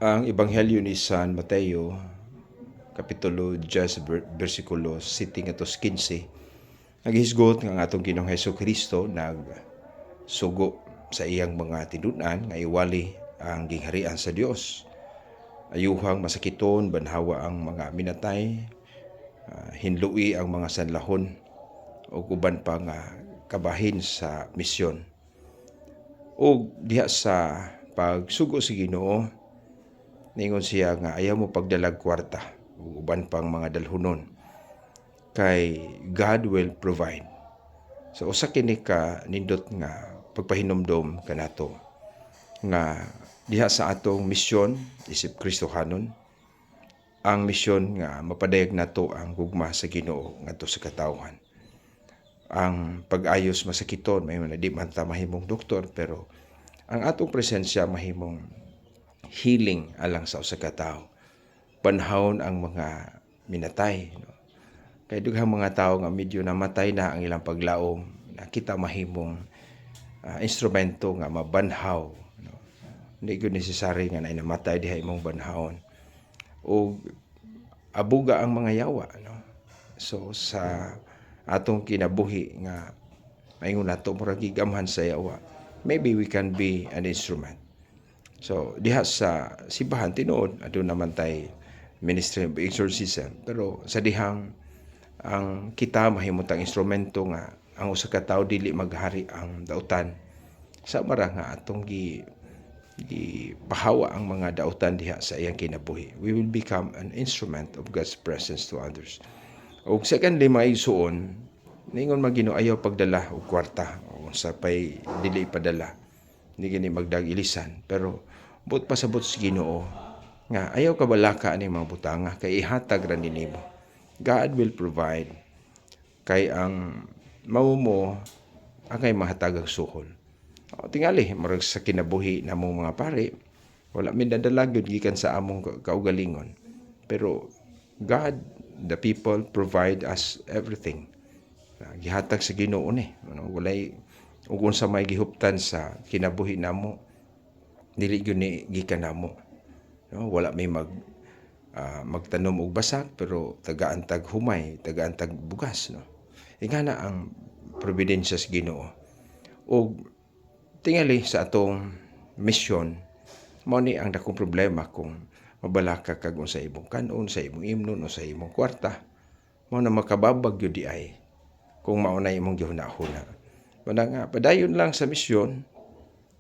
Ang Ebanghelyo ni San Mateo, Kapitulo 10, versikulo 7 ngadto 15, naghisgot nga atong Ginoong Hesukristo nagsugo sa iyang mga tinun-an nga iwali ang gingharian sa Dios. Ayuhang masakiton, banhawa ang mga minatay, hinlui ang mga sanlahon o uban pa nga kabahin sa misyon. O diha sa pagsugo sa Ginoo, ningon siya nga ayaw mo pagdalag kwarta o uban pang mga dalhunon kay God will provide. So usa kini ka nindot nga pagpahinomdom kanato nga diha sa atong misyon isip Kristohanon, ang misyon nga mapadayag nato ang gugma sa Ginoo ngadto sa katawhan. Ang pag-ayos masakiton may di man ta mahimong doktor, pero ang atong presensya mahimong healing alang sa usa ka tawo. Banhawon ang mga minatay, no? Kay dughang mga tawo nga medyo namatay na ang ilang paglaom, nakita mahimong instrumento nga mabanhaw, no? Hindi gyud necessary nga namatay diha imong banhawon. O abuga ang mga yawa, no? So sa atong kinabuhi nga maingon nato murag gigamhan sa yawa, maybe we can be an instrument. So diha sa simbahan tinuod adun naman tay Ministry of Exorcism, pero sa dihang ang kita mahimutang instrumento nga ang usa ka tawo dili maghari ang dautan, sa mara nga atong pahawa ang mga dautan diha sa iyang kinabuhi. We will become an instrument of God's presence to others. O secondly, maigsuon ningon magino ayaw pagdala og kwarta o sa pay dili padala, hindi gini magdag ilisan, pero but pasabot sa Ginoo nga ayaw kabalaka ani mga butanga kay ihatag ra nimo. God will provide, kay ang mao mo angay mahatag ang suhol. O tingali murag sa kinabuhi namong mga pare, wala mi dadala gyud gikan sa among kaugalingon, pero God, the people provide us everything. Gihatag sa Ginoo ni, walay ug unsa may gihuptan sa kinabuhi namo dili gyud ni gikan namo, no? Wala may magtanom og basak, pero tagaan tag humay, tagaan tag bugas, no? Ingana ang providensya sa Ginoo. Og tingali sa atong misyon, mao ni ang dakong problema kung mabalaka kag unsa imong kanon, sa imong imnon o sa imong kwarta, mao na makababag gyud di ay kung mao na imong gihuna-huna. Wala nga padayon lang sa misyon,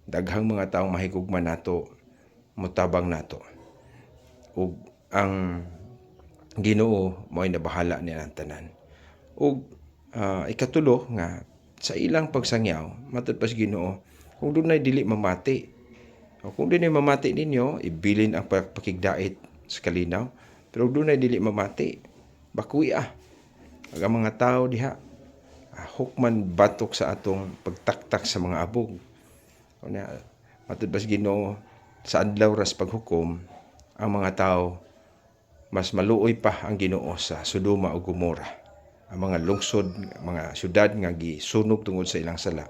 daghang mga taong mahigugma nato, mutabang nato. Ug ang Ginoo mo'y nabahala niya ang tanan. Ug ikatulo nga sa ilang pagsangyaw, matud pa sa Ginoo, kung dunay dili mamati, o kung dunay mamati ninyo, ibilin ang pakigdait sa kalinaw. Pero dunay dili mamati, bakwi ang mga tao diha, hukman batok sa atong pagtaktak sa mga abog. Matud ba sa Ginoo, sa adlaw ras paghukom, ang mga tao mas maluoy pa ang Ginoo sa Sodoma ug Gomora. Ang mga lungsod, mga syudad nga gisunog tungod sa ilang sala.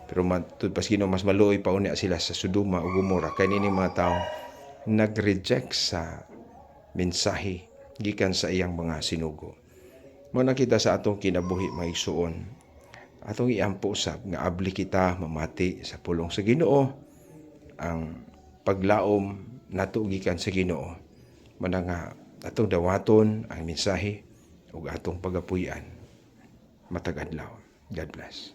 Pero matud pa sa Ginoo, mas maluoy pa unya sila sa Sodoma ug Gomora kay nini mga tao nag-reject sa mensahe gikan sa iyang mga sinugo. Mao nakita sa atong kinabuhi maigsuon, atong iampo usab nga abli kita mamati sa pulong sa Ginoo. Ang paglaom nato gikan sa Ginoo, mana nga atong dawaton ang mensahe ug atong pagapuy-an matag adlaw. God bless.